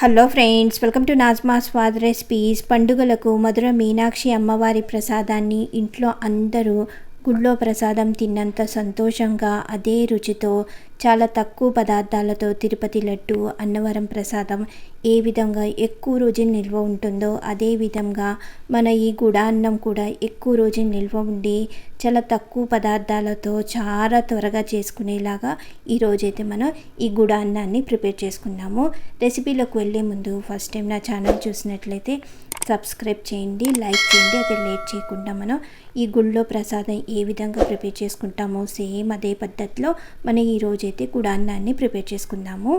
Hello friends, welcome to Najma Swad recipes. పండుగలకు మధుర మీనాక్షి అమ్మవారి ప్రసాదాన్ని ఇంట్లో అందరూ గుళ్ళో ప్రసాదం తిన్నంత సంతోషంగా అదే రుచితో చాలా తక్కువ పదార్థాలతో తిరుపతి లడ్డు, అన్నవరం ప్రసాదం ఏ విధంగా ఎక్కువ రోజులు నిల్వ ఉంటుందో అదే విధంగా మన ఈ గుడాన్నం కూడా ఎక్కువ రోజులు నిల్వ ఉండి చాలా తక్కువ పదార్థాలతో చాలా త్వరగా చేసుకునేలాగా ఈరోజైతే మనం ఈ గుడాన్నాన్ని ప్రిపేర్ చేసుకున్నాము. రెసిపీలోకి వెళ్ళే ముందు ఫస్ట్ టైం నా ఛానల్ చూసినట్లయితే సబ్స్క్రైబ్ చేయండి, లైక్ చేయండి. అదే లేట్ చేయకుండా మనం ఈ గుళ్ళో ప్రసాదం ఏ విధంగా ప్రిపేర్ చేసుకుంటామో సేమ్ అదే పద్ధతిలో మనం ఈరోజైతే గుడాన్నాన్ని ప్రిపేర్ చేసుకుందాము.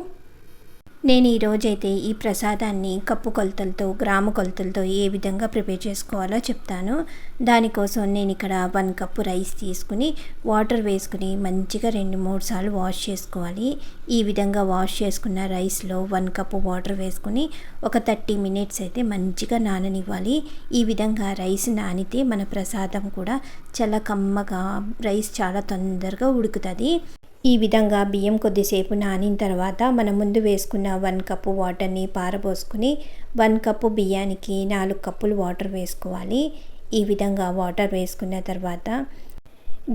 నేను ఈరోజైతే ఈ ప్రసాదాన్ని కప్పు కొలతలతో, గ్రాము కొలతలతో ఏ విధంగా ప్రిపేర్ చేసుకోవాలో చెప్తాను. దానికోసం నేను ఇక్కడ 1 కప్పు రైస్ తీసుకుని వాటర్ వేసుకుని మంచిగా 2-3 సార్లు వాష్ చేసుకోవాలి. ఈ విధంగా వాష్ చేసుకున్న రైస్లో 1 కప్పు వాటర్ వేసుకుని ఒక 30 మినిట్స్ అయితే మంచిగా నాననివ్వాలి. ఈ విధంగా రైస్ నానితే మన ప్రసాదం కూడా చాలా కమ్మగా, రైస్ చాలా తొందరగా ఉడుకుతుంది. ఈ విధంగా బియ్యం కొద్దిసేపు నానిన తర్వాత మనం ముందు వేసుకున్న 1 కప్పు వాటర్ని పారబోసుకుని 1 కప్పు బియ్యానికి 4 కప్పులు వాటర్ వేసుకోవాలి. ఈ విధంగా వాటర్ వేసుకున్న తర్వాత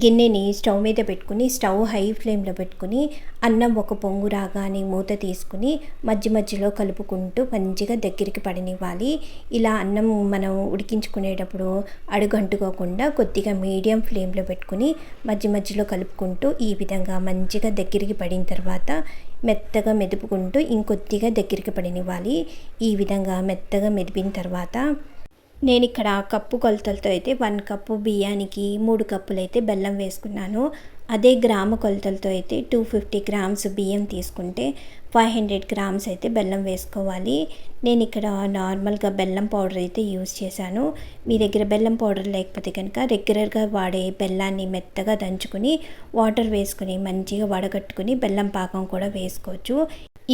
గిన్నెని స్టవ్ మీద పెట్టుకుని స్టవ్ హై ఫ్లేమ్లో పెట్టుకుని అన్నం ఒక పొంగు రాగానే మూత తీసుకుని మధ్య మధ్యలో కలుపుకుంటూ మంచిగా దగ్గరికి పడనివ్వాలి. ఇలా అన్నం మనం ఉడికించుకునేటప్పుడు అడుగంటుకోకుండా కొద్దిగా మీడియం ఫ్లేమ్లో పెట్టుకుని మధ్య మధ్యలో కలుపుకుంటూ ఈ విధంగా మంచిగా దగ్గరికి పడిన తర్వాత మెత్తగా మెదుపుకుంటూ ఇంకొద్దిగా దగ్గరికి పడనివ్వాలి. ఈ విధంగా మెత్తగా మెదిపిన తర్వాత నేను ఇక్కడ కప్పు కొలతలతో అయితే 1 కప్పు బియ్యానికి 3 కప్పులు అయితే బెల్లం వేసుకున్నాను. అదే గ్రాము కొలతలతో అయితే 250 గ్రామ్స్ బియ్యం తీసుకుంటే 500 గ్రామ్స్ అయితే బెల్లం వేసుకోవాలి. నేను ఇక్కడ నార్మల్గా బెల్లం పౌడర్ అయితే యూస్ చేశాను. మీ దగ్గర బెల్లం పౌడర్ లేకపోతే కనుక రెగ్యులర్గా వాడే బెల్లాన్ని మెత్తగా దంచుకుని వాటర్ వేసుకుని మంచిగా వడగట్టుకుని బెల్లం పాకం కూడా వేసుకోవచ్చు.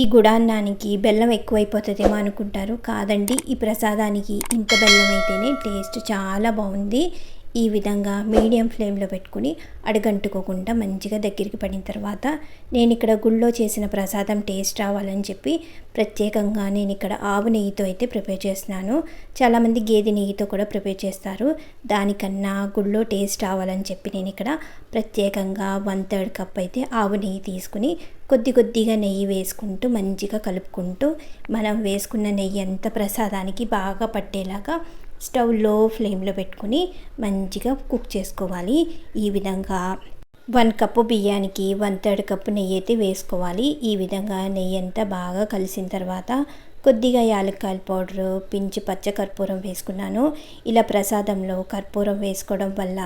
ఈ గుడాన్నానికి బెల్లం ఎక్కువైపోతుందేమో అనుకుంటారు, కాదండి. ఈ ప్రసాదానికి ఇంత బెల్లం అయితేనే టేస్ట్ చాలా బాగుంది. ఈ విధంగా మీడియం ఫ్లేమ్లో పెట్టుకుని అడుగంటుకోకుండా మంచిగా దగ్గరికి పడిన తర్వాత నేను ఇక్కడ గుళ్ళో చేసిన ప్రసాదం టేస్ట్ రావాలని చెప్పి ప్రత్యేకంగా నేను ఇక్కడ ఆవు నెయ్యితో అయితే ప్రిపేర్ చేస్తున్నాను. చాలామంది గేదె నెయ్యితో కూడా ప్రిపేర్ చేస్తారు. దానికన్నా గుళ్ళో టేస్ట్ రావాలని చెప్పి నేను ఇక్కడ ప్రత్యేకంగా 1/3 కప్ అయితే ఆవు నెయ్యి తీసుకుని కొద్దిగా నెయ్యి వేసుకుంటూ మంచిగా కలుపుకుంటూ మనం వేసుకున్న నెయ్యి అంతా ప్రసాదానికి బాగా పట్టేలాగా స్టవ్ లో ఫ్లేమ్లో పెట్టుకుని మంచిగా కుక్ చేసుకోవాలి. ఈ విధంగా 1 కప్పు బియ్యానికి 1/3 కప్పు నెయ్యి అయితే వేసుకోవాలి. ఈ విధంగా నెయ్యి అంతా బాగా కలిసిన తర్వాత కొద్దిగా యాలక్కాయల పౌడరు, పించి పచ్చ కర్పూరం వేసుకున్నాను. ఇలా ప్రసాదంలో కర్పూరం వేసుకోవడం వల్ల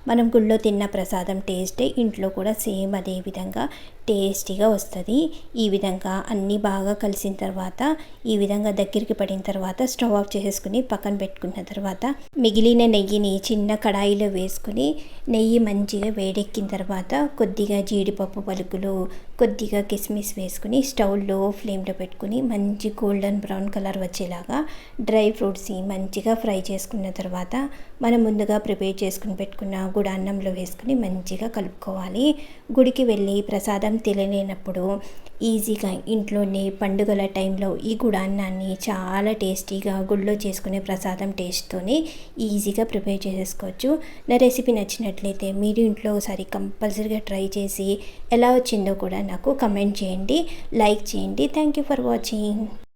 మనం గుళ్ళో తిన్న ప్రసాదం టేస్టే ఇంట్లో కూడా సేమ్ అదే విధంగా టేస్టీగా వస్తుంది. ఈ విధంగా అన్నీ బాగా కలిసిన తర్వాత ఈ విధంగా దగ్గరికి పడిన తర్వాత స్టవ్ ఆఫ్ చేసేసుకుని పక్కన పెట్టుకున్న తర్వాత మిగిలిన నెయ్యిని చిన్న కడాయిలో వేసుకుని నెయ్యి మంచిగా వేడెక్కిన తర్వాత కొద్దిగా జీడిపప్పు పలుకులు, కొద్దిగా కిస్మిస్ వేసుకుని స్టవ్ లో ఫ్లేమ్లో పెట్టుకుని మంచి గోల్డెన్ బ్రౌన్ కలర్ వచ్చేలాగా డ్రై ఫ్రూట్స్ని మంచిగా ఫ్రై చేసుకున్న తర్వాత మనం ముందుగా ప్రిపేర్ చేసుకుని పెట్టుకున్న గుడాన్నంలో వేసుకుని మంచిగా కలుపుకోవాలి. గుడికి వెళ్ళి ప్రసాదం తెలియలేనప్పుడు ఈజీగా ఇంట్లోనే పండుగల టైంలో ఈ గుడాన్నాన్ని చాలా టేస్టీగా గుళ్ళో చేసుకునే ప్రసాదం టేస్ట్తోనే ఈజీగా ప్రిపేర్ చేసేసుకోవచ్చు. నా రెసిపీ నచ్చినట్లయితే మీరు ఇంట్లో ఒకసారి కంపల్సరీగా ట్రై చేసి ఎలా వచ్చిందో కూడా నాకు కమెంట్ చేయండి, లైక్ చేయండి. Thank you for watching.